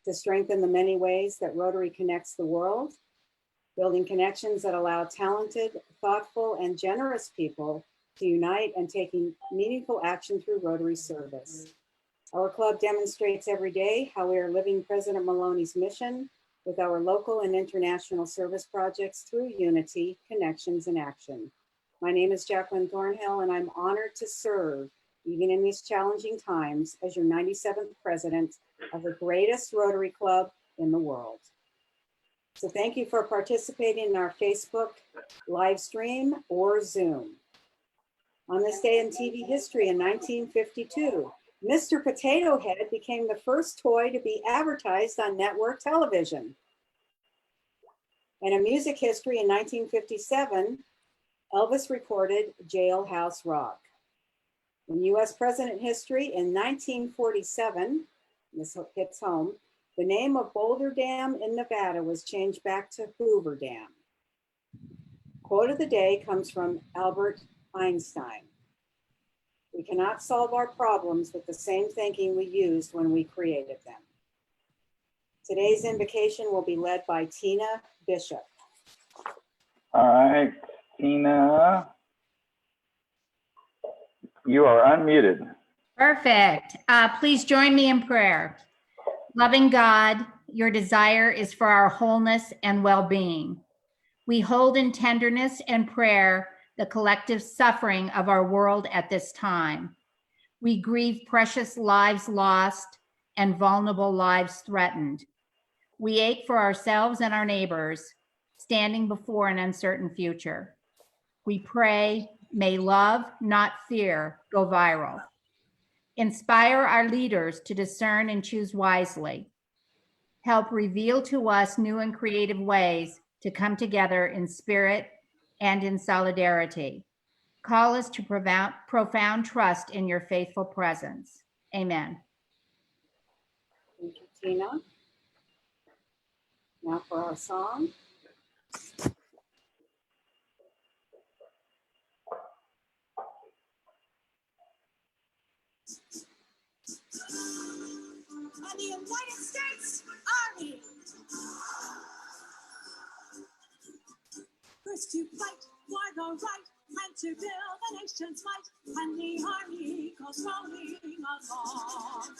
to strengthen the many ways that Rotary connects the world, building connections that allow talented, thoughtful, and generous people to unite and taking meaningful action through Rotary service. Our club demonstrates every day how we are living President Maloney's mission with our local and international service projects through unity, connections, and action. My name is Jacqueline Thornhill, and I'm honored to serve, even in these challenging times, as your 97th president of the greatest Rotary Club in the world. So thank you for participating in our Facebook live stream or Zoom. On this day in TV history in 1952, Mr. Potato Head became the first toy to be advertised on network television. And in music history in 1957, Elvis recorded Jailhouse Rock. In US president history in 1947, this hits home, the name of Boulder Dam in Nevada was changed back to Hoover Dam. Quote of the day comes from Albert Einstein. We cannot solve our problems with the same thinking we used when we created them. Today's invocation will be led by Tina Bishop. All right, Tina, you are unmuted. Perfect. Please join me in prayer. Loving God, your desire is for our wholeness and well-being. We hold in tenderness and prayer the collective suffering of our world at this time. We grieve precious lives lost and vulnerable lives threatened. We ache for ourselves and our neighbors, standing before an uncertain future. We pray, may love, not fear, go viral. Inspire our leaders to discern and choose wisely. Help reveal to us new and creative ways to come together in spirit and in solidarity. Call us to profound trust in your faithful presence. Amen. Thank you, Tina. Now for our song. And the United States Army. First to fight for the right and to build the nation's might, and the Army goes rolling along.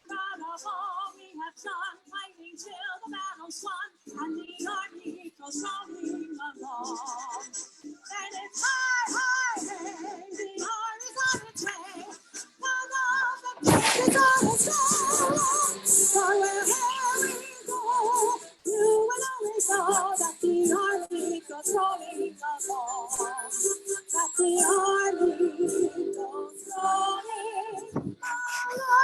Proud of all we have done, fighting till the battle's won, and the Army goes rolling along. And it's high, high, hey, the Army's on its way. Now all the kids on its way. For wherever we go, you will always know that the Army goes rolling along. That the Army goes rolling along.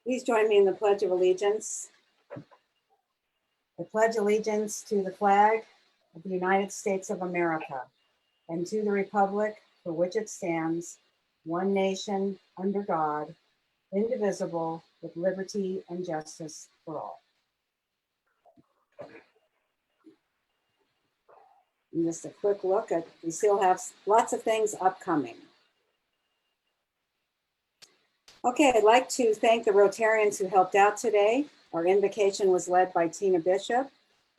Please join me in the Pledge of Allegiance. I pledge allegiance to the flag of the United States of America and to the republic for which it stands, one nation, under God, indivisible, with liberty and justice for all. And just a quick look at, we still have lots of things upcoming. Okay, I'd like to thank the Rotarians who helped out today. Our invocation was led by Tina Bishop.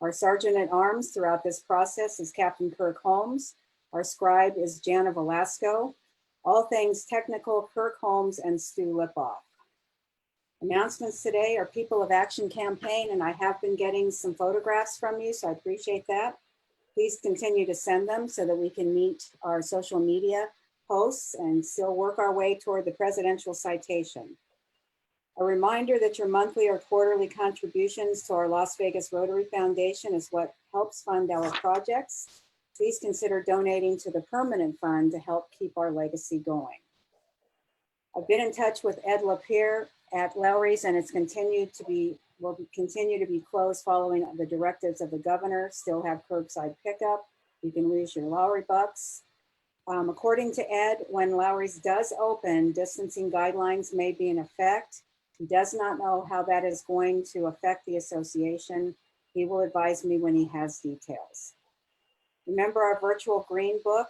Our Sergeant at Arms throughout this process is Captain Kirk Holmes. Our scribe is Jana Velasco. All things technical, Kirk Holmes and Stu Lipoff. Announcements today are People of Action campaign, and I have been getting some photographs from you, so I appreciate that. Please continue to send them so that we can meet our social media posts and still work our way toward the presidential citation. A reminder that your monthly or quarterly contributions to our Las Vegas Rotary Foundation is what helps fund our projects. Please consider donating to the permanent fund to help keep our legacy going. I've been in touch with Ed Lapierre at Lowry's, and it's will continue to be closed following the directives of the governor. Still have curbside pickup. You can lose your Lowry bucks. According to Ed, when Lowry's does open, distancing guidelines may be in effect. He does not know how that is going to affect the association. He will advise me when he has details. Remember our virtual green book?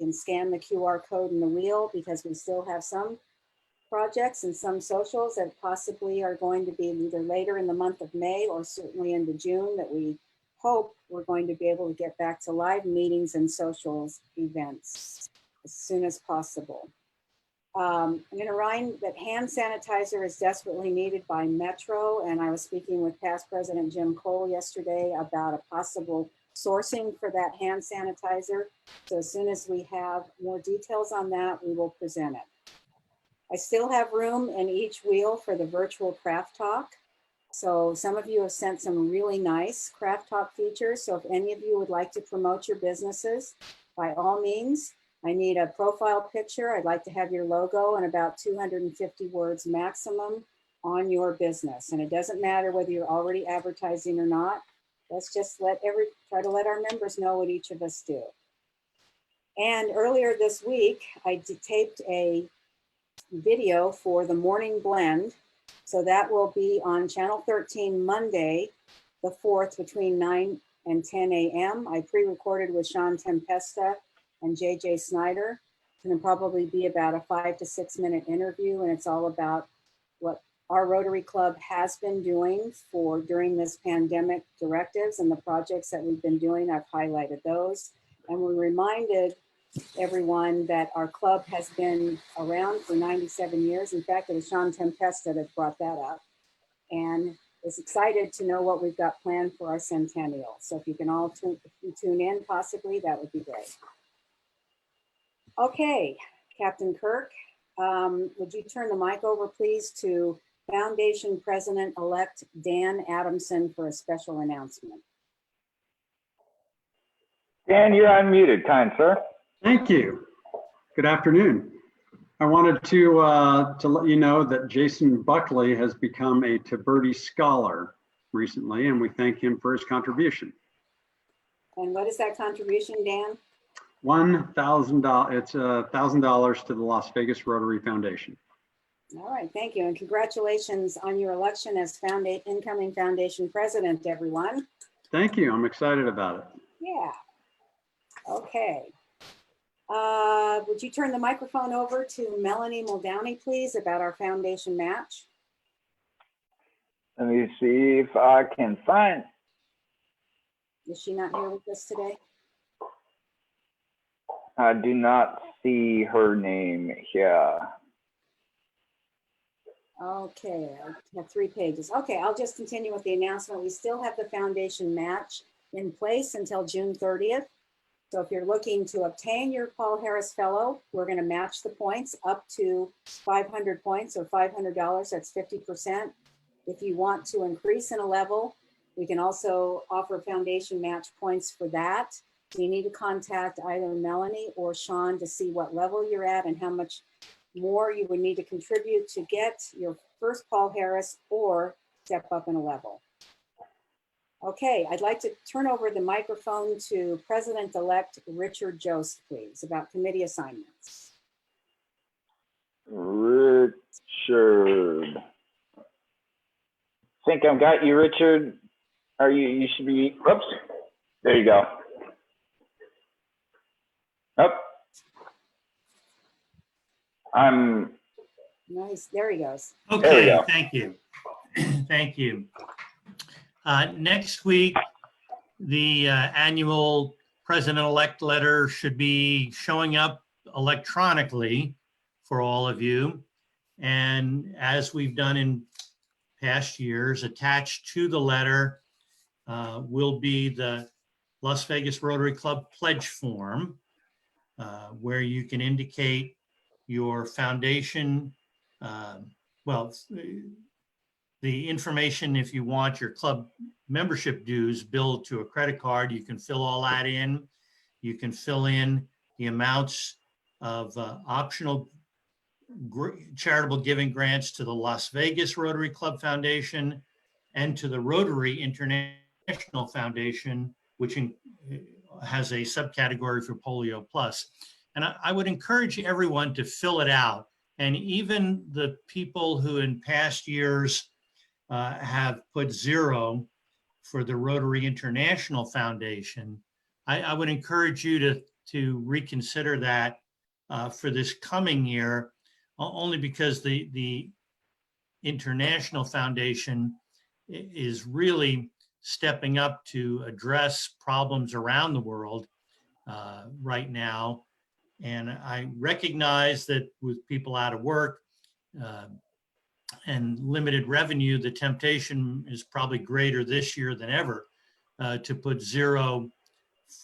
can scan the QR code in the wheel because we still have some projects and some socials that possibly are going to be either later in the month of May or certainly into June that we hope we're going to be able to get back to live meetings and socials events as soon as possible. I'm going to remind that hand sanitizer is desperately needed by Metro, and I was speaking with past President Jim Cole yesterday about a possible sourcing for that hand sanitizer. So as soon as we have more details on that, we will present it. I still have room in each wheel for the virtual craft talk. So some of you have sent some really nice craft talk features. So if any of you would like to promote your businesses, by all means, I need a profile picture. I'd like to have your logo and about 250 words maximum on your business. And it doesn't matter whether you're already advertising or not. Let's just try to let our members know what each of us do. And earlier this week, I taped a video for the morning blend. So that will be on Channel 13 Monday, the 4th between 9 and 10 a.m. I pre-recorded with Sean Tempesta and JJ Snyder. It's going to probably be about a 5 to 6 minute interview, and it's all about what our Rotary Club has been doing during this pandemic directives and the projects that we've been doing. I've highlighted those, and we reminded everyone that our club has been around for 97 years. In fact, it was Sean Tempesta that brought that up, and is excited to know what we've got planned for our centennial. So if you can all tune in possibly, that would be great. Okay, Captain Kirk, would you turn the mic over, please, to Foundation President-elect Dan Adamson for a special announcement. Dan, you're unmuted, kind sir. Thank you. Good afternoon. I wanted to let you know that Jason Buckley has become a Tiberti Scholar recently, and we thank him for his contribution. And what is that contribution, Dan? $1,000. It's $1,000 to the Las Vegas Rotary Foundation. All right, thank you, and congratulations on your election as incoming foundation president, everyone. Thank you. I'm excited about it. Yeah. Okay. Would you turn the microphone over to Melanie Muldowney, please, about our foundation match? Let me see if I can find. Is she not here with us today? I do not see her name here. Okay, I have 3 pages. Okay, I'll just continue with the announcement. We still have the foundation match in place until June 30th. So if you're looking to obtain your Paul Harris Fellow, we're going to match the points up to 500 points or $500. That's 50%. If you want to increase in a level, we can also offer foundation match points for that. So you need to contact either Melanie or Sean to see what level you're at and how much more you would need to contribute to get your first Paul Harris or step up in a level. Okay, I'd like to turn over the microphone to President-elect Richard Jost, please, about committee assignments. Richard. Think I've got you, Richard. You should be, whoops. There you go. Up. I'm. Nice, there he goes. Okay, thank you. Thank you. Next week, the annual president-elect letter should be showing up electronically for all of you. And as we've done in past years, attached to the letter will be the Las Vegas Rotary Club pledge form, where you can indicate your foundation, the information if you want your club membership dues billed to a credit card. You can fill all that in. You can fill in the amounts of optional charitable giving grants to the Las Vegas Rotary Club Foundation and to the Rotary International Foundation, which has a subcategory for Polio Plus. And I would encourage everyone to fill it out. And even the people who in past years have put 0 for the Rotary International Foundation, I would encourage you to to reconsider that for this coming year, only because the International Foundation is really stepping up to address problems around the world right now. And I recognize that with people out of work and limited revenue, the temptation is probably greater this year than ever to put zero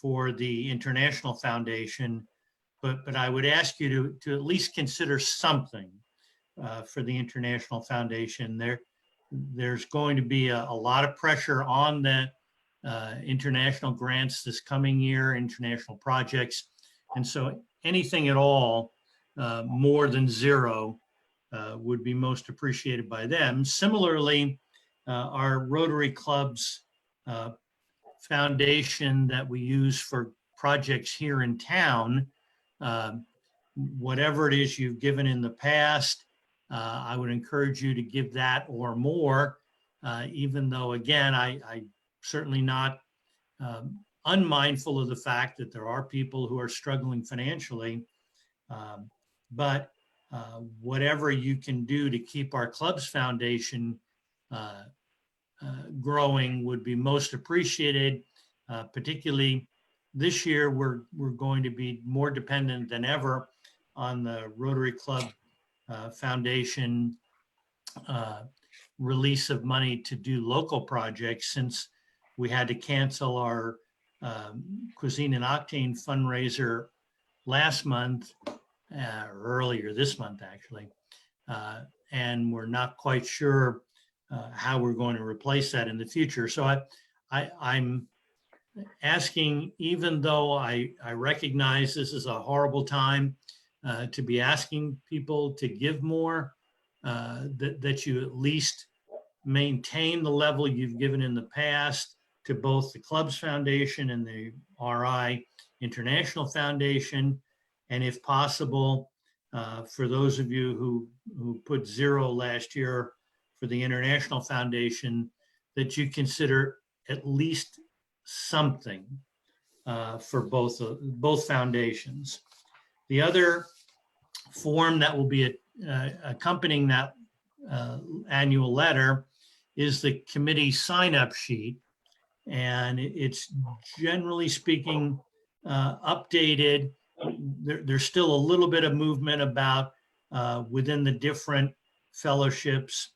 for the International Foundation. But I would ask you to at least consider something for the International Foundation. There's going to be a lot of pressure on the international grants this coming year, international projects. And so anything at all more than zero would be most appreciated by them. Similarly, our Rotary Club's foundation that we use for projects here in town, whatever it is you've given in the past, I would encourage you to give that or more, even though, again, I certainly not unmindful of the fact that there are people who are struggling financially. But whatever you can do to keep our club's foundation growing would be most appreciated. Particularly this year, we're going to be more dependent than ever on the Rotary Club Foundation release of money to do local projects, since we had to cancel our Cuisine and Octane fundraiser last month, earlier this month actually, and we're not quite sure how we're going to replace that in the future. So I'm asking, even though I recognize this is a horrible time to be asking people to give more, that you at least maintain the level you've given in the past to both the Clubs Foundation and the RI International Foundation. And if possible, for those of you who put zero last year for the International Foundation, that you consider at least something for both foundations. The other form that will be accompanying that annual letter is the committee sign-up sheet. And it's, generally speaking, updated. There's still a little bit of movement about within the different fellowships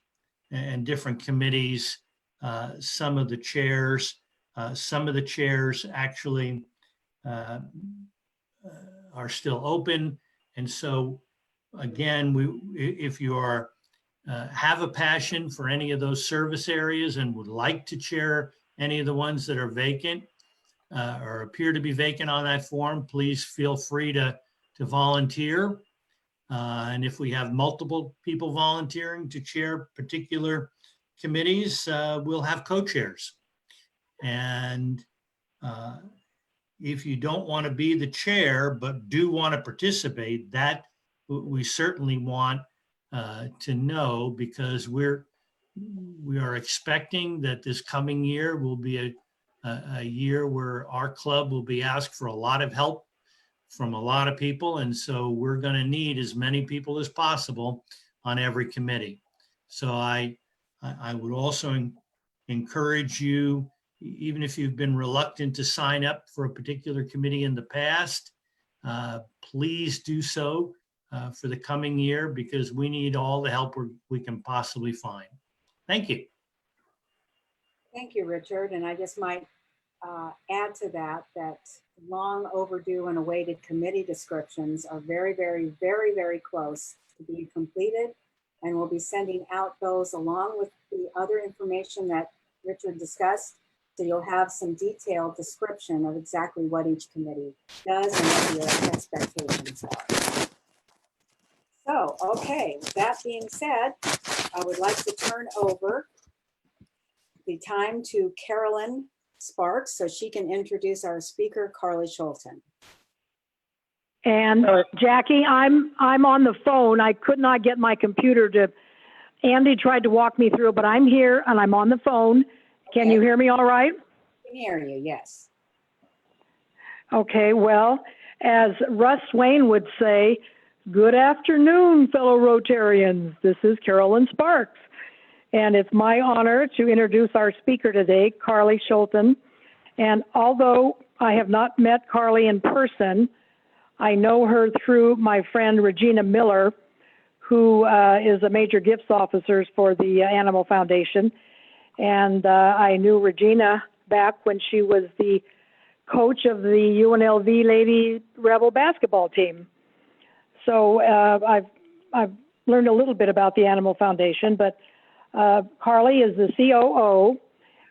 and different committees. Some of the chairs actually are still open. And so again, if you have a passion for any of those service areas and would like to chair any of the ones that are vacant or appear to be vacant on that form, please feel free to volunteer. And if we have multiple people volunteering to chair particular committees, we'll have co-chairs. And if you don't want to be the chair, but do want to participate, that we certainly want to know, because we are expecting that this coming year will be a year where our club will be asked for a lot of help from a lot of people. And so we're going to need as many people as possible on every committee. So I would also encourage you, even if you've been reluctant to sign up for a particular committee in the past, please do so for the coming year, because we need all the help we can possibly find. Thank you. Thank you, Richard. And I just might add to that long overdue and awaited committee descriptions are very, very, very, very close to being completed. And we'll be sending out those along with the other information that Richard discussed. So you'll have some detailed description of exactly what each committee does and what your expectations are. So, okay, with that being said, I would like to turn over the time to Carolyn Sparks so she can introduce our speaker, Carly Scholten. And Jackie, I'm on the phone. I could not get my computer to, Andy tried to walk me through, but I'm here and I'm on the phone. Can you hear me all right? I can hear you, yes. Okay, well, as Russ Wayne would say, good afternoon, fellow Rotarians. This is Carolyn Sparks. And it's my honor to introduce our speaker today, Carly Schulten. And although I have not met Carly in person, I know her through my friend Regina Miller, who is a major gifts officer for the Animal Foundation. And I knew Regina back when she was the coach of the UNLV Lady Rebel basketball team. So I've learned a little bit about the Animal Foundation, but Carly is the COO,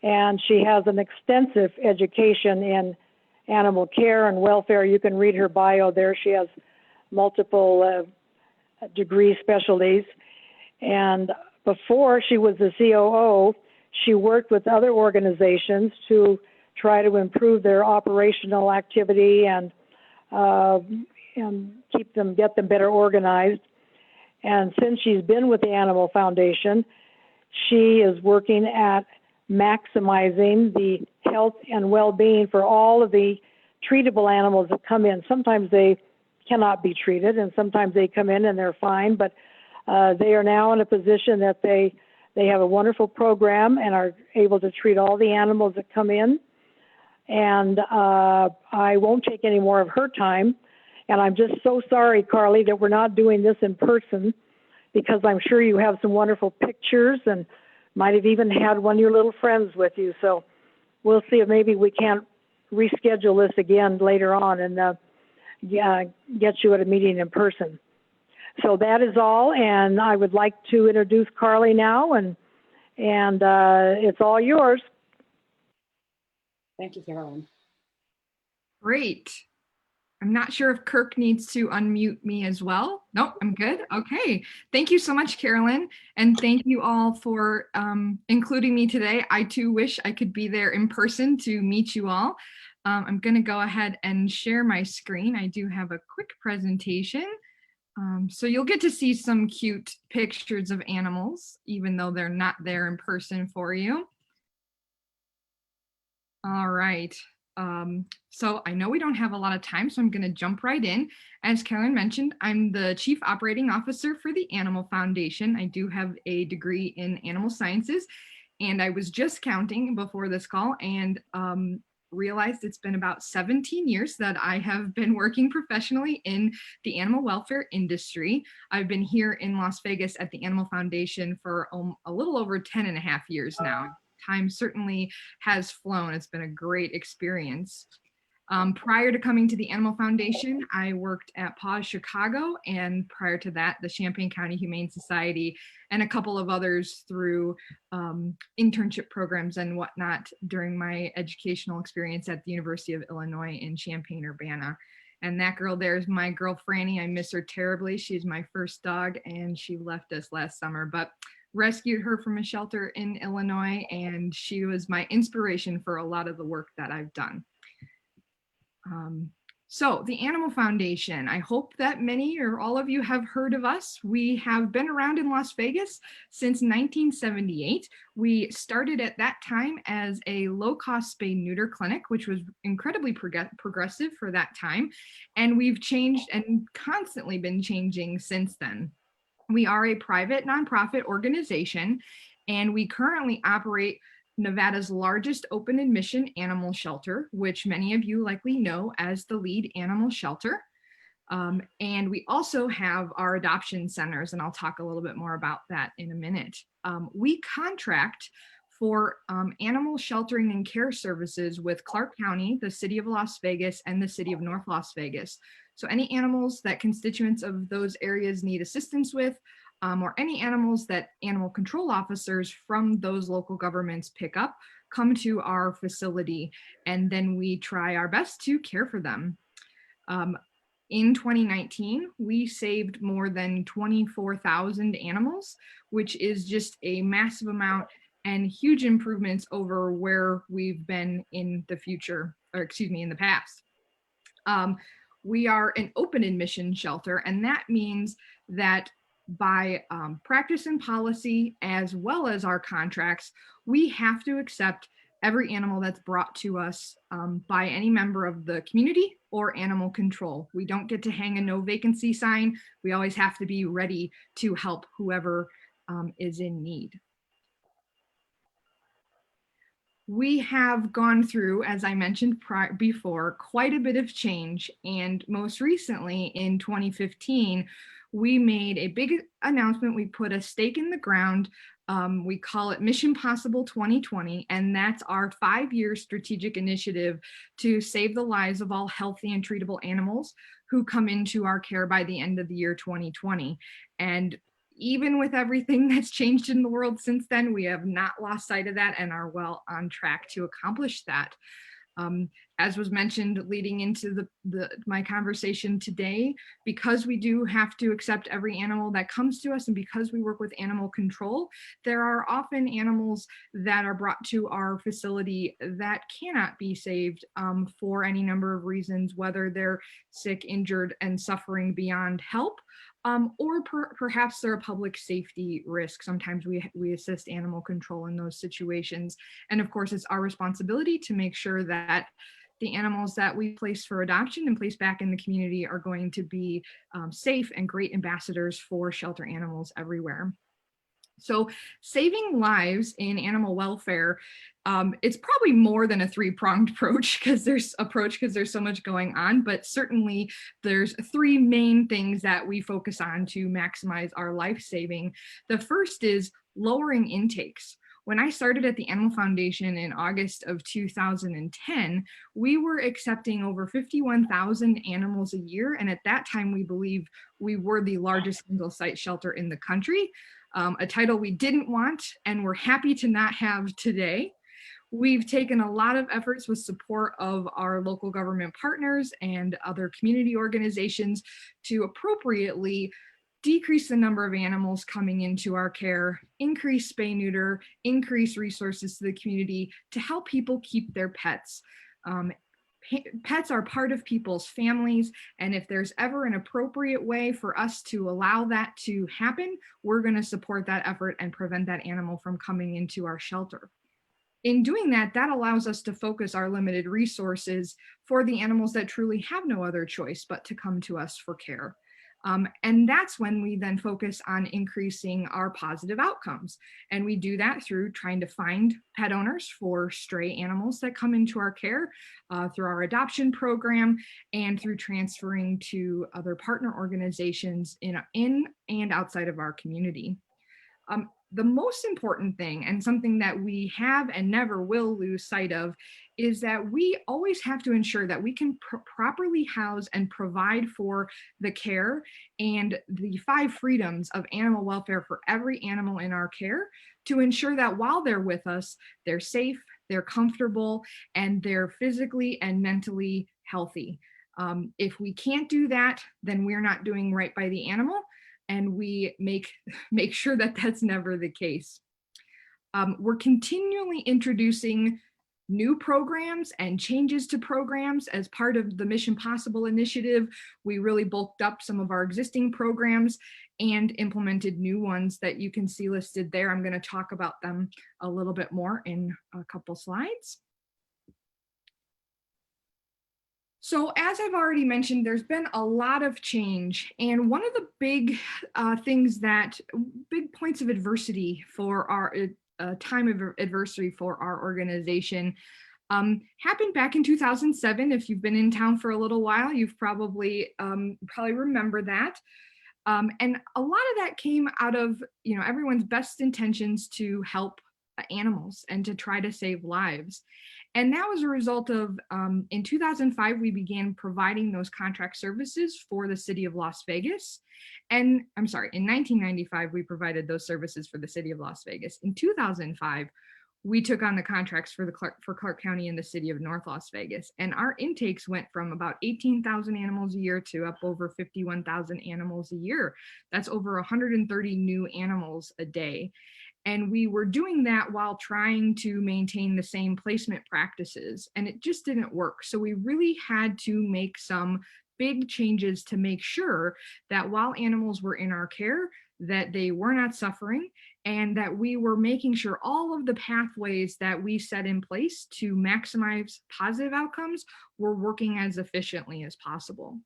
and she has an extensive education in animal care and welfare. You can read her bio there. She has multiple degree specialties. And before she was the COO, she worked with other organizations to try to improve their operational activity and get them better organized. And since she's been with the Animal Foundation, she is working at maximizing the health and well-being for all of the treatable animals that come in. Sometimes they cannot be treated, and sometimes they come in and they're fine, but they are now in a position that they have a wonderful program and are able to treat all the animals that come in. And I won't take any more of her time. And I'm just so sorry, Carly, that we're not doing this in person, because I'm sure you have some wonderful pictures and might have even had one of your little friends with you. So we'll see if maybe we can't reschedule this again later on and get you at a meeting in person. So that is all, and I would like to introduce Carly now, and it's all yours. Thank you, Carolyn. Great. I'm not sure if Kirk needs to unmute me as well. Nope, I'm good. Okay. Thank you so much, Carolyn. And thank you all for including me today. I too wish I could be there in person to meet you all. I'm going to go ahead and share my screen. I do have a quick presentation. So you'll get to see some cute pictures of animals, even though they're not there in person for you. All right. So I know we don't have a lot of time, so I'm going to jump right in. As Carolyn mentioned, I'm the Chief Operating Officer for the Animal Foundation. I do have a degree in animal sciences, and I was just counting before this call and realized it's been about 17 years that I have been working professionally in the animal welfare industry. I've been here in Las Vegas at the Animal Foundation for a little over 10 and a half years now. Time certainly has flown. It's been a great experience. Prior to coming to the Animal Foundation, I worked at Paws Chicago, and prior to that, the Champaign County Humane Society, and a couple of others through internship programs and whatnot during my educational experience at the University of Illinois in Champaign-Urbana. And that girl there is my girl, Franny. I miss her terribly. She's my first dog, and she left us last summer, but rescued her from a shelter in Illinois, and she was my inspiration for a lot of the work that I've done. So the Animal Foundation, I hope that many or all of you have heard of us. We have been around in Las Vegas since 1978. We started at that time as a low-cost spay-neuter clinic, which was incredibly progressive for that time. And we've changed and constantly been changing since then. We are a private nonprofit organization, and we currently operate Nevada's largest open admission animal shelter, which many of you likely know as the Lead Animal Shelter. And we also have our adoption centers, and I'll talk a little bit more about that in a minute. We contract for animal sheltering and care services with Clark County, the City of Las Vegas, and the City of North Las Vegas. So any animals that constituents of those areas need assistance with, or any animals that animal control officers from those local governments pick up, come to our facility, and then we try our best to care for them. In 2019, we saved more than 24,000 animals, which is just a massive amount and huge improvements over where we've been in the future, or excuse me, in the past. We are an open admission shelter, and that means that by practice and policy, as well as our contracts, we have to accept every animal that's brought to us by any member of the community or animal control. We don't get to hang a no vacancy sign. We always have to be ready to help whoever is in need. We have gone through, as I mentioned before, quite a bit of change. And most recently in 2015, we made a big announcement. We put a stake in the ground. We call it Mission Possible 2020, and that's our 5-year strategic initiative to save the lives of all healthy and treatable animals who come into our care by the end of the year 2020. And even with everything that's changed in the world since then, we have not lost sight of that and are well on track to accomplish that. As was mentioned leading into my conversation today, because we do have to accept every animal that comes to us, and because we work with animal control, there are often animals that are brought to our facility that cannot be saved for any number of reasons, whether they're sick, injured, and suffering beyond help, or perhaps they're a public safety risk. Sometimes we assist animal control in those situations. And of course, it's our responsibility to make sure that the animals that we place for adoption and place back in the community are going to be safe and great ambassadors for shelter animals everywhere. So saving lives in animal welfare, it's probably more than a 3-pronged approach because there's so much going on, but certainly there's 3 main things that we focus on to maximize our life saving. The first is lowering intakes. When I started at the Animal Foundation in August of 2010, we were accepting over 51,000 animals a year. And at that time, we believe we were the largest single site shelter in the country, a title we didn't want and we're happy to not have today. We've taken a lot of efforts with support of our local government partners and other community organizations to appropriately decrease the number of animals coming into our care, increase spay neuter, increase resources to the community to help people keep their pets. Pets are part of people's families, and if there's ever an appropriate way for us to allow that to happen, we're going to support that effort and prevent that animal from coming into our shelter. In doing that, that allows us to focus our limited resources for the animals that truly have no other choice but to come to us for care. And that's when we then focus on increasing our positive outcomes. And we do that through trying to find pet owners for stray animals that come into our care, through our adoption program, and through transferring to other partner organizations in and outside of our community. The most important thing, and something that we have and never will lose sight of, is that we always have to ensure that we can properly house and provide for the care and the 5 freedoms of animal welfare for every animal in our care, to ensure that while they're with us, they're safe, they're comfortable, and they're physically and mentally healthy. If we can't do that, then we're not doing right by the animal, and we make sure that that's never the case. We're continually introducing new programs and changes to programs as part of the Mission Possible initiative. We really bulked up some of our existing programs and implemented new ones that you can see listed there. I'm going to talk about them a little bit more in a couple slides. So as I've already mentioned, there's been a lot of change, and one of the big big points of adversity for our time of adversity for our organization happened back in 2007. If you've been in town for a little while, you've probably remember that. And a lot of that came out of everyone's best intentions to help animals and to try to save lives. And that was a result of, in 2005, we began providing those contract services for the city of Las Vegas. And I'm sorry, in 1995, we provided those services for the city of Las Vegas. In 2005, we took on the contracts for Clark County and the city of North Las Vegas. And our intakes went from about 18,000 animals a year to up over 51,000 animals a year. That's over 130 new animals a day. And we were doing that while trying to maintain the same placement practices, and it just didn't work. So we really had to make some big changes to make sure that while animals were in our care, that they were not suffering, and that we were making sure all of the pathways that we set in place to maximize positive outcomes were working as efficiently as possible.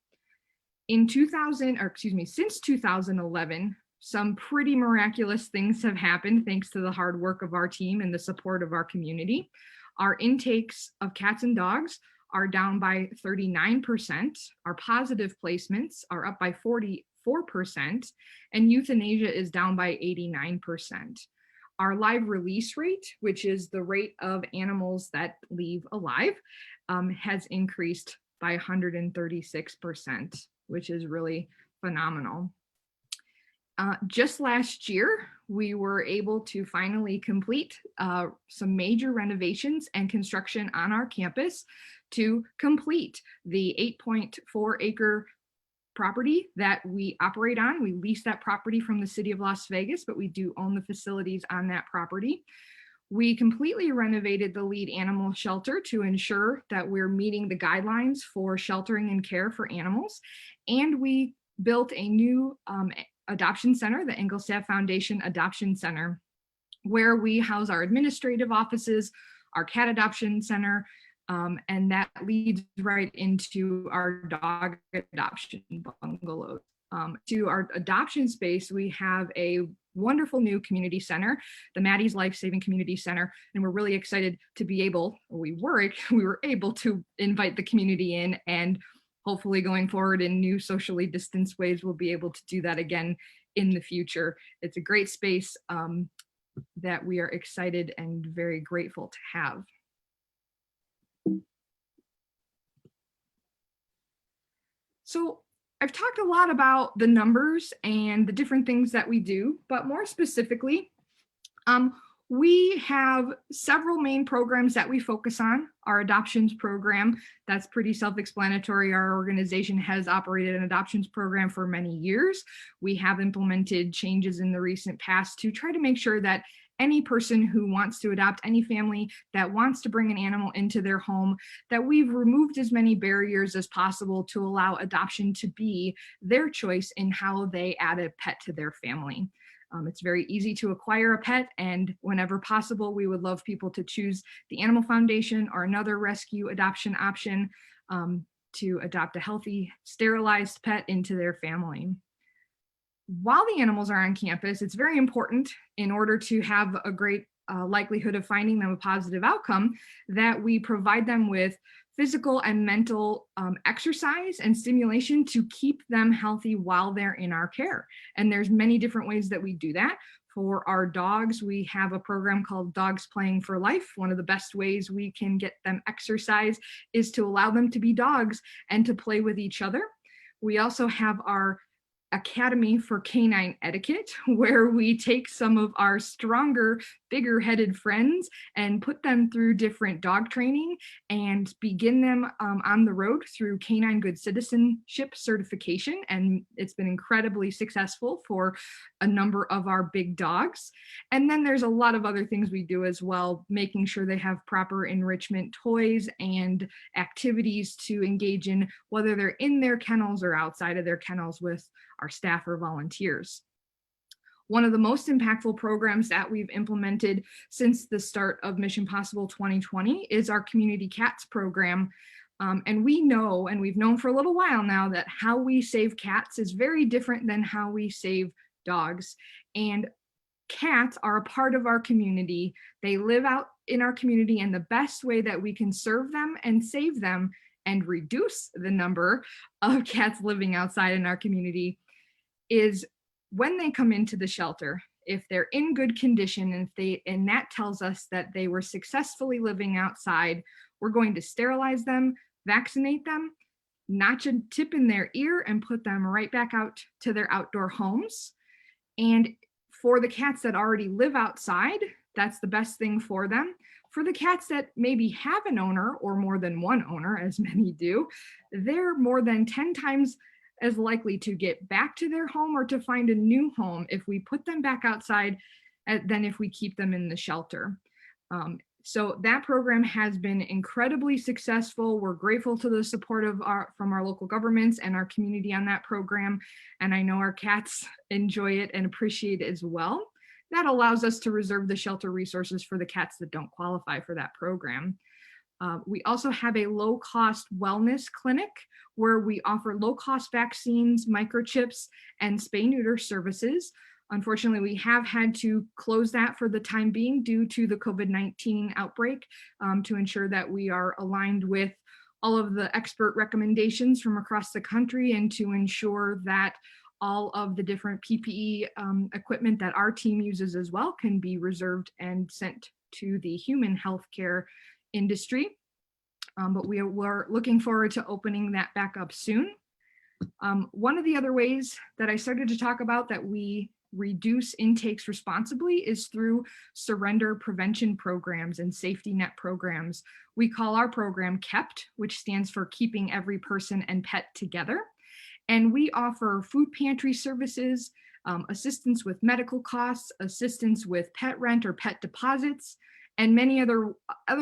Since 2011, some pretty miraculous things have happened thanks to the hard work of our team and the support of our community. Our intakes of cats and dogs are down by 39%. Our positive placements are up by 44%, and euthanasia is down by 89%. Our live release rate, which is the rate of animals that leave alive, has increased by 136%, which is really phenomenal. Just last year, we were able to finally complete some major renovations and construction on our campus to complete the 8.4 acre property that we operate on. We lease that property from the city of Las Vegas, but we do own the facilities on that property. We completely renovated the lead animal shelter to ensure that we're meeting the guidelines for sheltering and care for animals. And we built a new adoption center, the Ingolstadt Foundation Adoption Center, where we house our administrative offices, our cat adoption center, and that leads right into our dog adoption bungalows. To our adoption space, we have a wonderful new community center, the Maddie's Life Saving Community Center, and we're really excited to be able, we were able to invite the community in, and hopefully going forward in new socially distanced ways, we'll be able to do that again in the future. It's a great space that we are excited and very grateful to have. So I've talked a lot about the numbers and the different things that we do, but more specifically, we have several main programs that we focus on. Our adoptions program, that's pretty self-explanatory. Our organization has operated an adoptions program for many years. We have implemented changes in the recent past to try to make sure that any person who wants to adopt, any family that wants to bring an animal into their home, that we've removed as many barriers as possible to allow adoption to be their choice in how they add a pet to their family. It's very easy to acquire a pet, and whenever possible, we would love people to choose the Animal Foundation or another rescue adoption option to adopt a healthy, sterilized pet into their family. While the animals are on campus, it's very important, in order to have a great likelihood of finding them a positive outcome, that we provide them with physical and mental exercise and stimulation to keep them healthy while they're in our care. And there's many different ways that we do that. For our dogs, we have a program called Dogs Playing for Life. One of the best ways we can get them exercise is to allow them to be dogs and to play with each other. We also have our Academy for Canine Etiquette, where we take some of our stronger, bigger-headed friends and put them through different dog training and begin them on the road through Canine Good Citizenship certification. And it's been incredibly successful for a number of our big dogs. And then there's a lot of other things we do as well, making sure they have proper enrichment toys and activities to engage in, whether they're in their kennels or outside of their kennels with our staff or volunteers. One of the most impactful programs that we've implemented since the start of Mission Possible 2020 is our Community Cats program. And we know, and we've known for a little while now, that how we save cats is very different than how we save dogs. And cats are a part of our community. They live out in our community, and the best way that we can serve them and save them and reduce the number of cats living outside in our community is when they come into the shelter. If they're in good condition, and that tells us that they were successfully living outside, we're going to sterilize them, vaccinate them, notch a tip in their ear, and put them right back out to their outdoor homes. And for the cats that already live outside, that's the best thing for them. For the cats that maybe have an owner or more than one owner, as many do, they're more than 10 times as likely to get back to their home or to find a new home if we put them back outside than if we keep them in the shelter. So that program has been incredibly successful. We're grateful to the support of from our local governments and our community on that program. And I know our cats enjoy it and appreciate it as well. That allows us to reserve the shelter resources for the cats that don't qualify for that program. We also have a low-cost wellness clinic where we offer low-cost vaccines, microchips, and spay-neuter services. Unfortunately, we have had to close that for the time being due to the COVID-19 outbreak to ensure that we are aligned with all of the expert recommendations from across the country and to ensure that all of the different PPE equipment that our team uses as well can be reserved and sent to the human healthcare industry. But we're looking forward to opening that back up soon. One of the other ways that I started to talk about that we reduce intakes responsibly is through surrender prevention programs and safety net programs. We call our program KEPT, which stands for Keeping Every Person and Pet Together. And we offer food pantry services, assistance with medical costs, assistance with pet rent or pet deposits, and many other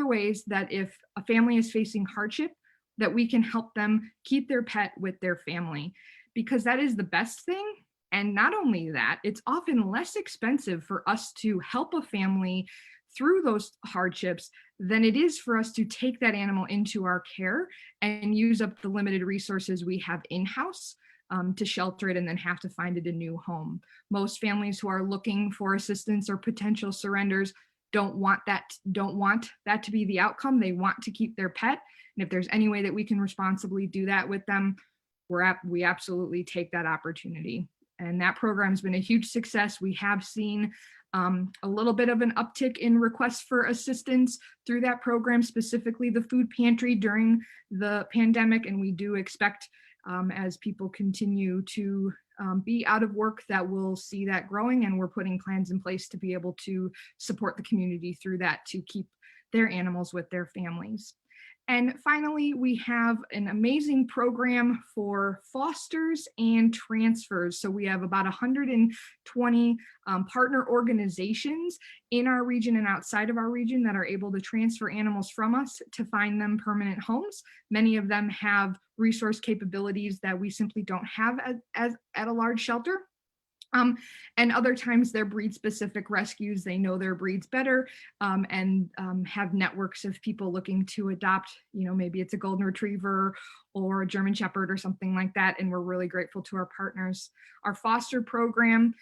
ways that if a family is facing hardship, that we can help them keep their pet with their family, because that is the best thing. And not only that, it's often less expensive for us to help a family through those hardships than it is for us to take that animal into our care and use up the limited resources we have in-house to shelter it and then have to find it a new home. Most families who are looking for assistance or potential surrenders don't want that to be the outcome. They want to keep their pet. And if there's any way that we can responsibly do that with them, we absolutely take that opportunity. And that program's been a huge success. We have seen a little bit of an uptick in requests for assistance through that program, specifically the food pantry during the pandemic. And we do expect as people continue to be out of work that we'll see that growing, and we're putting plans in place to be able to support the community through that to keep their animals with their families. And finally, we have an amazing program for fosters and transfers. So we have about 120 partner organizations in our region and outside of our region that are able to transfer animals from us to find them permanent homes. Many of them have resource capabilities that we simply don't have at a large shelter. And other times they're breed specific rescues. They know their breeds better and have networks of people looking to adopt, maybe it's a golden retriever or a German shepherd or something like that. And we're really grateful to our partners. Our foster program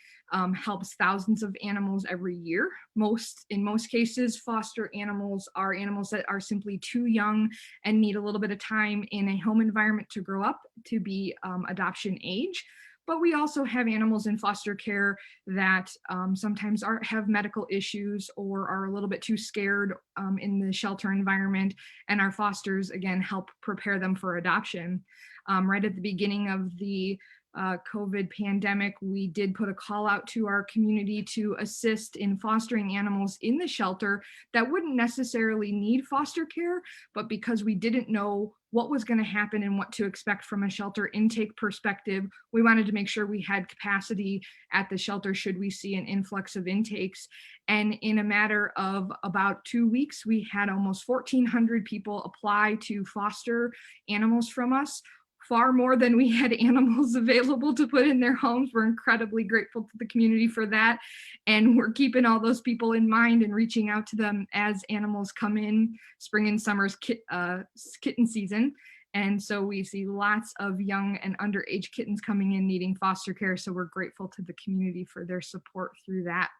helps thousands of animals every year. In most cases, foster animals are animals that are simply too young and need a little bit of time in a home environment to grow up to be adoption age. But we also have animals in foster care that sometimes have medical issues or are a little bit too scared in the shelter environment. And our fosters, again, help prepare them for adoption. Right at the beginning of the COVID pandemic, we did put a call out to our community to assist in fostering animals in the shelter that wouldn't necessarily need foster care, but because we didn't know what was going to happen and what to expect from a shelter intake perspective, we wanted to make sure we had capacity at the shelter should we see an influx of intakes. And in a matter of about 2 weeks, we had almost 1,400 people apply to foster animals from us, far more than we had animals available to put in their homes. We're incredibly grateful to the community for that. And we're keeping all those people in mind and reaching out to them as animals come in spring and summer's kitten season. And so we see lots of young and underage kittens coming in needing foster care. So we're grateful to the community for their support through that.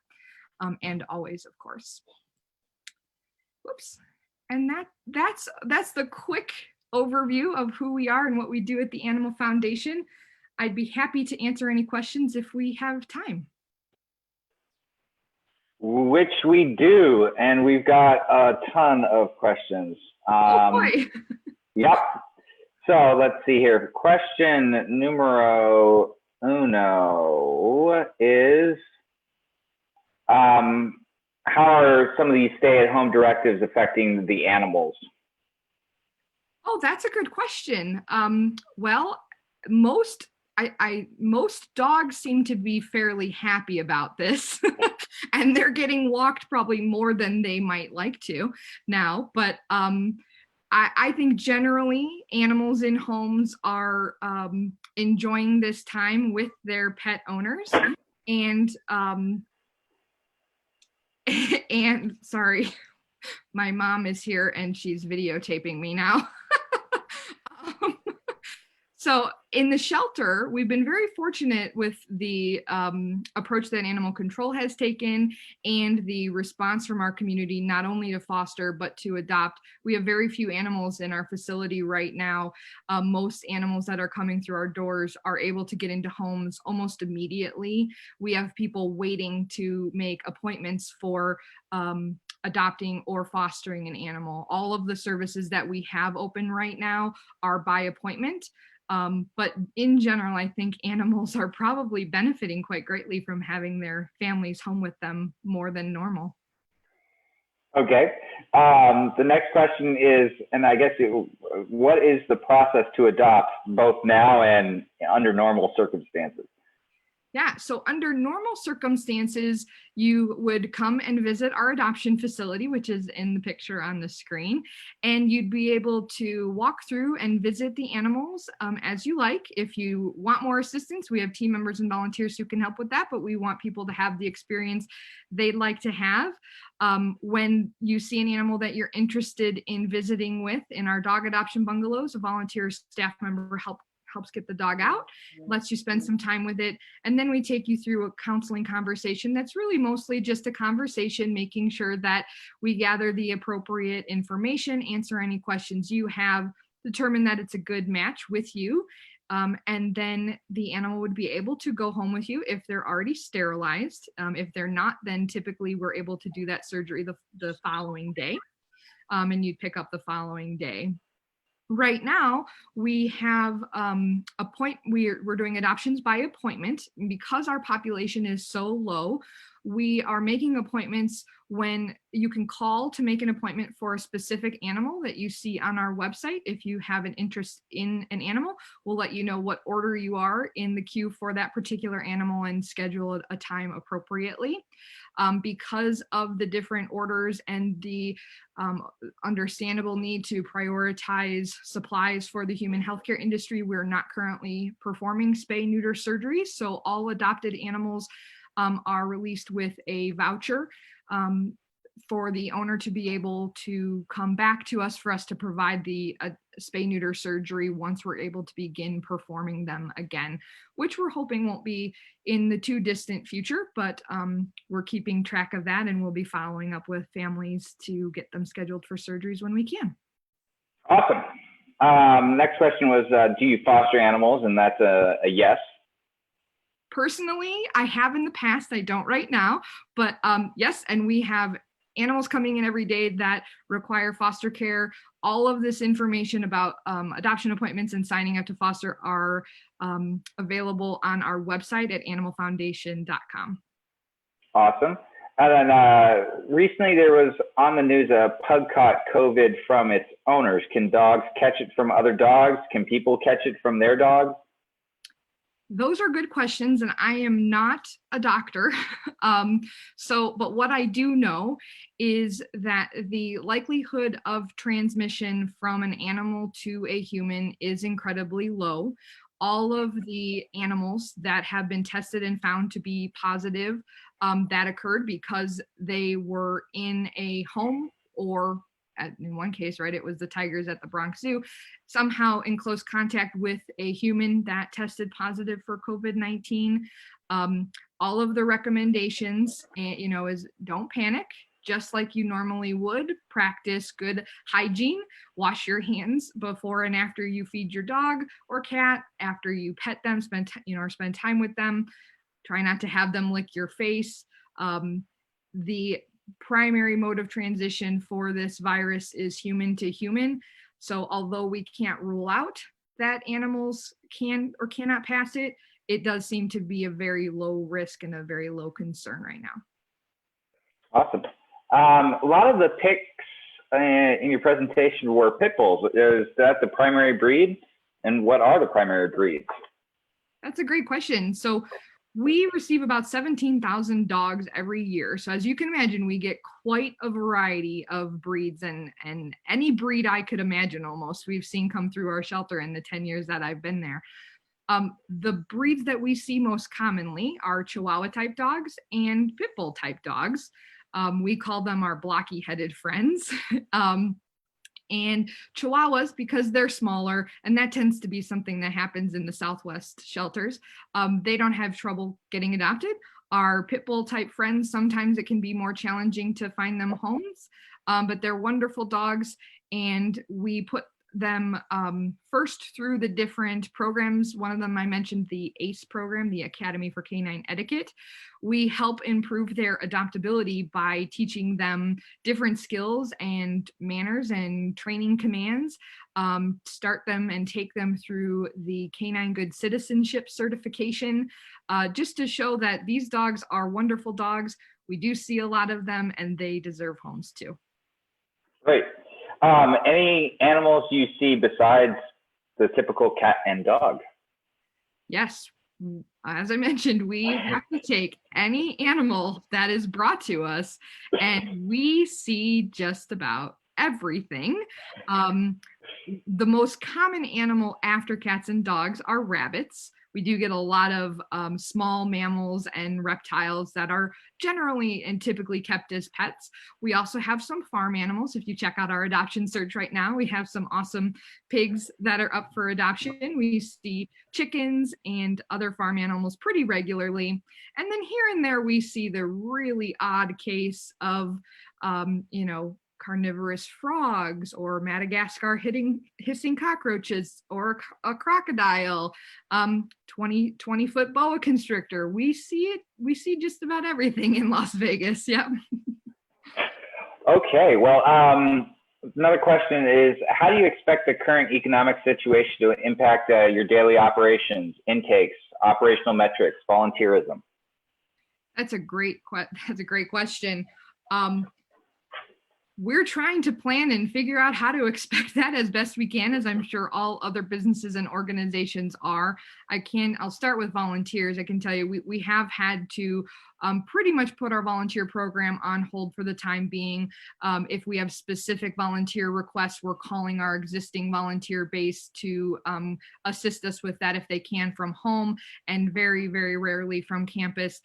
And always, of course. Whoops. And that's the quick overview of who we are and what we do at the Animal Foundation. I'd be happy to answer any questions if we have time. Which we do, and we've got a ton of questions. Oh boy. Yep. So let's see here. Question numero uno is, how are some of these stay-at-home directives affecting the animals? Oh, that's a good question. Well, most dogs seem to be fairly happy about this and they're getting walked probably more than they might like to now. But I think generally animals in homes are enjoying this time with their pet owners. And and sorry, my mom is here and she's videotaping me now. So in the shelter, we've been very fortunate with the approach that animal control has taken and the response from our community, not only to foster, but to adopt. We have very few animals in our facility right now. Most animals that are coming through our doors are able to get into homes almost immediately. We have people waiting to make appointments for adopting or fostering an animal. All of the services that we have open right now are by appointment. But in general, I think animals are probably benefiting quite greatly from having their families home with them more than normal. Okay. The next question is, and I guess, what is the process to adopt both now and under normal circumstances? Yeah, so under normal circumstances, you would come and visit our adoption facility, which is in the picture on the screen, and you'd be able to walk through and visit the animals as you like. If you want more assistance, we have team members and volunteers who can help with that, but we want people to have the experience they'd like to have. When you see an animal that you're interested in visiting with in our dog adoption bungalows, a volunteer staff member helps get the dog out, lets you spend some time with it. And then we take you through a counseling conversation that's really mostly just a conversation, making sure that we gather the appropriate information, answer any questions you have, determine that it's a good match with you. And then the animal would be able to go home with you if they're already sterilized. If they're not, then typically we're able to do that surgery the following day. And you'd pick up the following day. Right now, we have we're doing adoptions by appointment. Because our population is so low, we are making appointments when you can call to make an appointment for a specific animal that you see on our website. If you have an interest in an animal, we'll let you know what order you are in the queue for that particular animal and schedule a time appropriately. Because of the different orders and the understandable need to prioritize supplies for the human healthcare industry, we're not currently performing spay-neuter surgeries. So all adopted animals are released with a voucher for the owner to be able to come back to us for us to provide the spay-neuter surgery once we're able to begin performing them again, which we're hoping won't be in the too distant future, but we're keeping track of that and we'll be following up with families to get them scheduled for surgeries when we can. Awesome. Next question was, do you foster animals? And that's a yes. Personally, I have in the past, I don't right now, but yes, and we have animals coming in every day that require foster care. All of this information about adoption appointments and signing up to foster are available on our website at animalfoundation.com. Awesome. And then recently there was on the news a pug caught COVID from its owners. Can dogs catch it from other dogs? Can people catch it from their dogs? Those are good questions, and I am not a doctor. But what I do know is that the likelihood of transmission from an animal to a human is incredibly low. All of the animals that have been tested and found to be positive, that occurred because they were in a home, or in one case, right, it was the tigers at the Bronx Zoo, somehow in close contact with a human that tested positive for COVID-19. All of the recommendations, is don't panic, just like you normally would. Practice good hygiene. Wash your hands before and after you feed your dog or cat. After you pet them, spend time with them. Try not to have them lick your face. The primary mode of transition for this virus is human to human. So although we can't rule out that animals can or cannot pass it, it does seem to be a very low risk and a very low concern right now. Awesome. A lot of the pics in your presentation were pit bulls. Is that the primary breed? And what are the primary breeds? That's a great question. So we receive about 17,000 dogs every year. So as you can imagine, we get quite a variety of breeds, and any breed I could imagine almost we've seen come through our shelter in the 10 years that I've been there. The breeds that we see most commonly are Chihuahua type dogs and Pit Bull type dogs. We call them our blocky headed friends. And Chihuahuas, because they're smaller, and that tends to be something that happens in the Southwest shelters, they don't have trouble getting adopted. Our Pit Bull type friends, sometimes it can be more challenging to find them homes, but they're wonderful dogs, and we put them first through the different programs. One of them I mentioned, the ACE program, the Academy for Canine Etiquette. We help improve their adoptability by teaching them different skills and manners and training commands, start them and take them through the Canine Good Citizenship certification, just to show that these dogs are wonderful dogs. We do see a lot of them, and they deserve homes too. Great. Any animals you see besides the typical cat and dog? Yes. As I mentioned, we have to take any animal that is brought to us, and we see just about everything. The most common animal after cats and dogs are rabbits. We do get a lot of small mammals and reptiles that are generally and typically kept as pets. We also have some farm animals. If you check out our adoption search right now, we have some awesome pigs that are up for adoption. We see chickens and other farm animals pretty regularly. And then here and there, we see the really odd case of, carnivorous frogs, or Madagascar hissing cockroaches, or a crocodile, 20-foot boa constrictor. We see just about everything in Las Vegas. Yep. Okay, well, another question is, how do you expect the current economic situation to impact your daily operations, intakes, operational metrics, volunteerism? That's a great question. We're trying to plan and figure out how to expect that as best we can, as I'm sure all other businesses and organizations are. I'll start with volunteers. I can tell you we have had to pretty much put our volunteer program on hold for the time being. If we have specific volunteer requests, we're calling our existing volunteer base to assist us with that if they can from home, and very, very rarely from campus.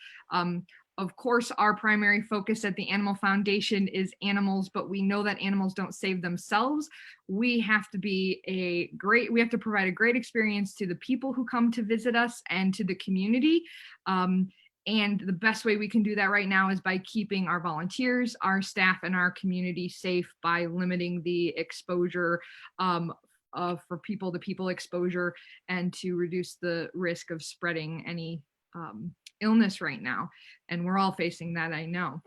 Of course, our primary focus at the Animal Foundation is animals, but we know that animals don't save themselves. We have to provide a great experience to the people who come to visit us and to the community. And the best way we can do that right now is by keeping our volunteers, our staff, and our community safe by limiting the exposure for people-to-people exposure, and to reduce the risk of spreading any illness right now. And we're all facing that, I know.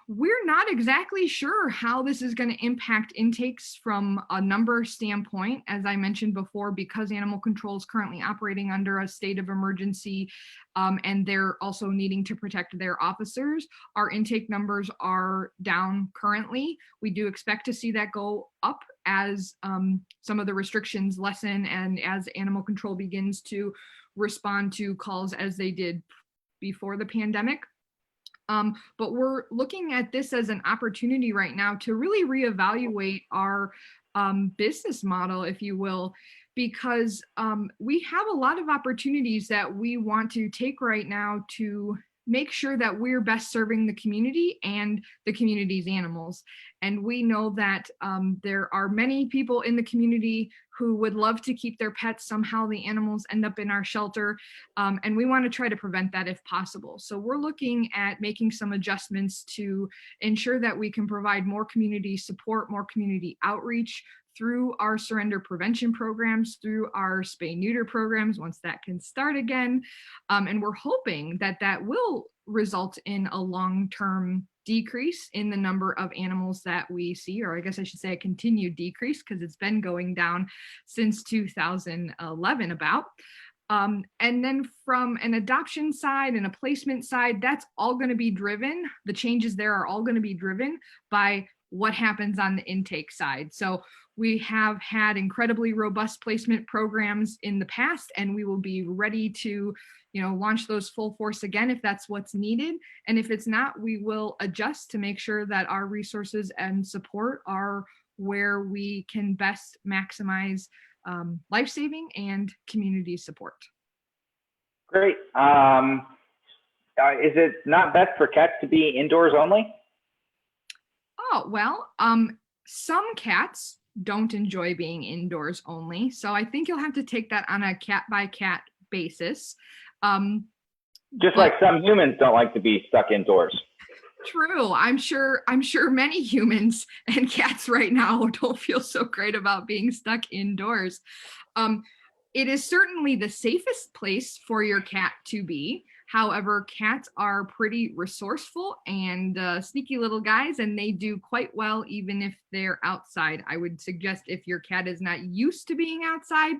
We're not exactly sure how this is going to impact intakes from a number standpoint. As I mentioned before, because animal control is currently operating under a state of emergency, and they're also needing to protect their officers, our intake numbers are down currently. We do expect to see that go up as some of the restrictions lessen, and as animal control begins to respond to calls as they did before the pandemic. But we're looking at this as an opportunity right now to really reevaluate our business model, if you will, because we have a lot of opportunities that we want to take right now to make sure that we're best serving the community and the community's animals. And we know that there are many people in the community who would love to keep their pets. Somehow the animals end up in our shelter, and we want to try to prevent that if possible. So we're looking at making some adjustments to ensure that we can provide more community support, more community outreach through our surrender prevention programs, through our spay-neuter programs, once that can start again. And we're hoping that that will result in a long-term decrease in the number of animals that we see, or I guess I should say a continued decrease, because it's been going down since 2011 about. And then from an adoption side and a placement side, that's all going to be driven. The changes there are all going to be driven by what happens on the intake side. So We have had incredibly robust placement programs in the past, and we will be ready to, launch those full force again if that's what's needed. And if it's not, we will adjust to make sure that our resources and support are where we can best maximize life-saving and community support. Great. Is it not best for cats to be indoors only? Oh, well, some cats don't enjoy being indoors only. So I think you'll have to take that on a cat by cat basis. Just like some humans don't like to be stuck indoors. True. I'm sure many humans and cats right now don't feel so great about being stuck indoors. It is certainly the safest place for your cat to be. However, cats are pretty resourceful and sneaky little guys, and they do quite well even if they're outside. I would suggest if your cat is not used to being outside,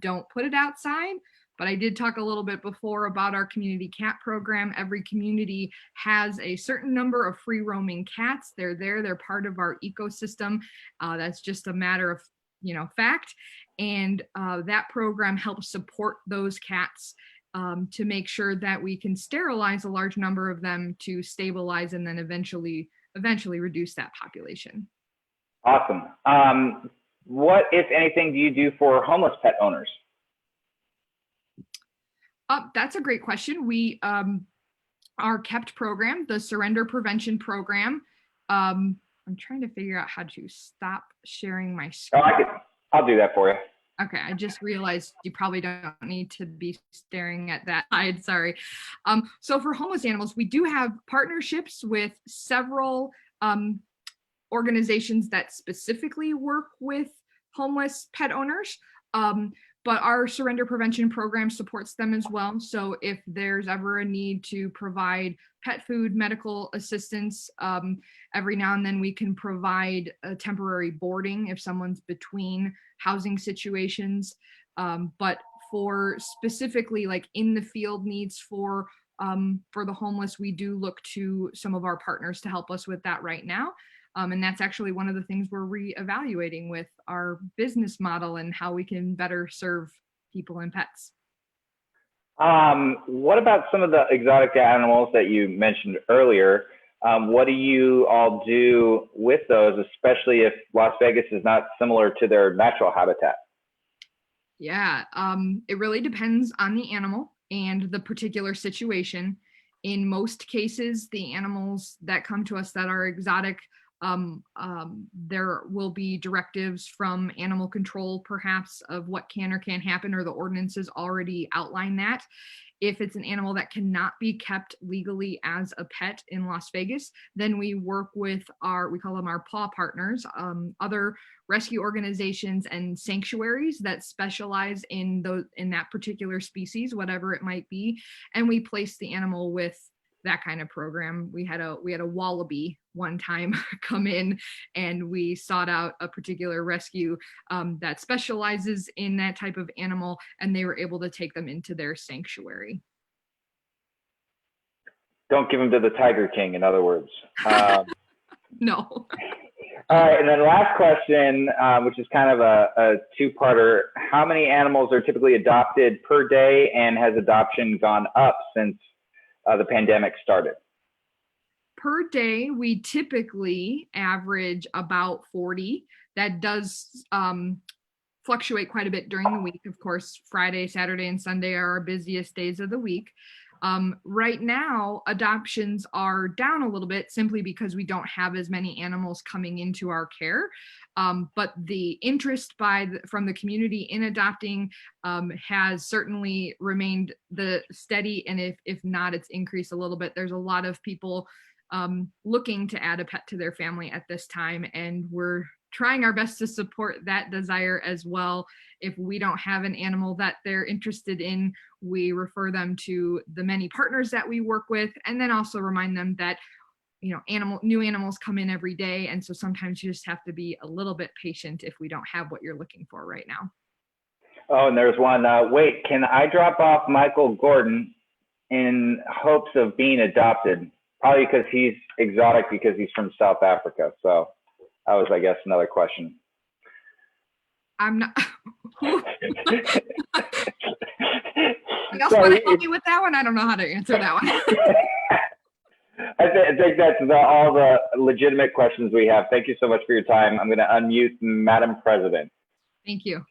don't put it outside. But I did talk a little bit before about our community cat program. Every community has a certain number of free roaming cats. They're there, they're part of our ecosystem. That's just a matter of, fact. And that program helps support those cats to make sure that we can sterilize a large number of them to stabilize and then eventually reduce that population. Awesome. What, if anything, do you do for homeless pet owners? That's a great question. We, our KEPT program, the Surrender Prevention Program, I'm trying to figure out how to stop sharing my screen. I'll do that for you. Okay, I just realized you probably don't need to be staring at that slide, sorry. So for homeless animals, we do have partnerships with several organizations that specifically work with homeless pet owners. But our Surrender Prevention Program supports them as well. So if there's ever a need to provide pet food, medical assistance, every now and then we can provide a temporary boarding if someone's between housing situations. But for specifically like in the field needs for the homeless, we do look to some of our partners to help us with that right now. And that's actually one of the things we're reevaluating with our business model and how we can better serve people and pets. What about some of the exotic animals that you mentioned earlier? What do you all do with those, especially if Las Vegas is not similar to their natural habitat? Yeah, it really depends on the animal and the particular situation. In most cases, the animals that come to us that are exotic, there will be directives from animal control, perhaps, of what can or can't happen, or the ordinances already outline that. If it's an animal that cannot be kept legally as a pet in Las Vegas, then we work with we call them our paw partners, other rescue organizations and sanctuaries that specialize in that particular species, whatever it might be, and we place the animal with that kind of program. We had a wallaby one time come in, and we sought out a particular rescue that specializes in that type of animal, and they were able to take them into their sanctuary. Don't give them to the Tiger King, in other words. No. All right, and then last question, which is kind of a two-parter. How many animals are typically adopted per day, and has adoption gone up since the pandemic started? Per day, we typically average about 40. That does fluctuate quite a bit during the week. Of course, Friday, Saturday, and Sunday are our busiest days of the week. Right now, adoptions are down a little bit simply because we don't have as many animals coming into our care. But the interest from the community in adopting has certainly remained steady, and if not, it's increased a little bit. There's a lot of people looking to add a pet to their family at this time, and we're trying our best to support that desire as well. If we don't have an animal that they're interested in, we refer them to the many partners that we work with, and then also remind them that new animals come in every day, and so sometimes you just have to be a little bit patient if we don't have what you're looking for right now. Oh, and there's one. Wait, can I drop off Michael Gordon in hopes of being adopted? Probably because he's exotic, because he's from South Africa. So that was, I guess, another question. I'm not. You else So want to help me with that one? I don't know how to answer that one. I think that's all the legitimate questions we have. Thank you so much for your time. I'm going to unmute Madam President. Thank you.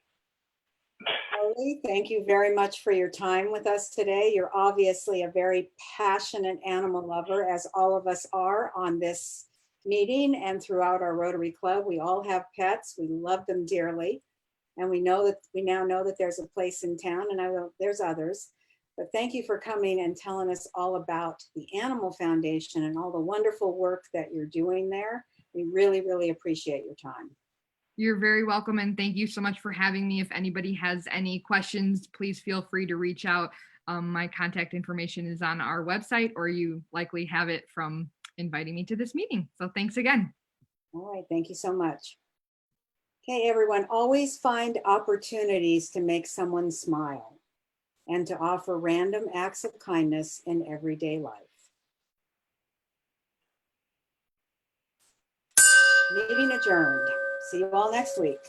Carly, thank you very much for your time with us today. You're obviously a very passionate animal lover, as all of us are on this meeting and throughout our Rotary Club. We all have pets. We love them dearly. And we now know that there's a place in town, and I know there's others. But thank you for coming and telling us all about the Animal Foundation and all the wonderful work that you're doing there. We really, really appreciate your time. You're very welcome, and thank you so much for having me. If anybody has any questions, please feel free to reach out. My contact information is on our website, or you likely have it from inviting me to this meeting. So thanks again. All right, thank you so much. Okay, everyone, always find opportunities to make someone smile and to offer random acts of kindness in everyday life. Meeting adjourned. See you all next week.